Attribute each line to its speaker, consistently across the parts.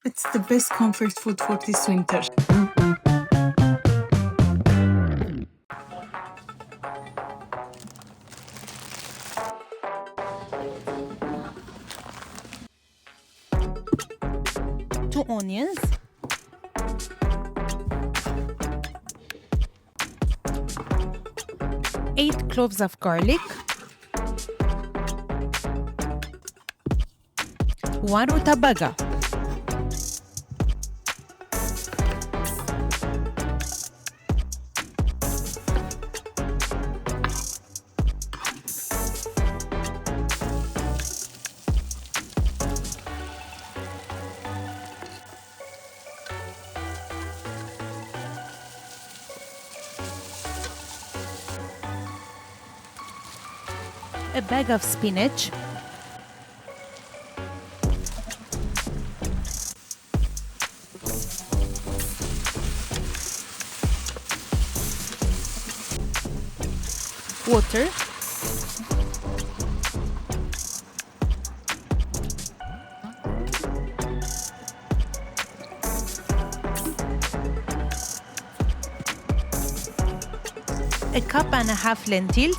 Speaker 1: It's the best comfort food for this winter.
Speaker 2: Two onions, eight cloves of garlic, one rutabaga, a bag of spinach, water, a cup and a half lentils,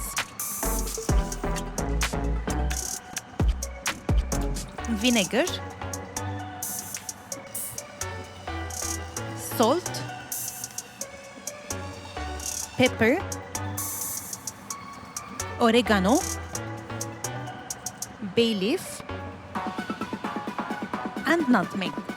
Speaker 2: vinegar, salt, pepper, oregano, bay leaf, and nutmeg.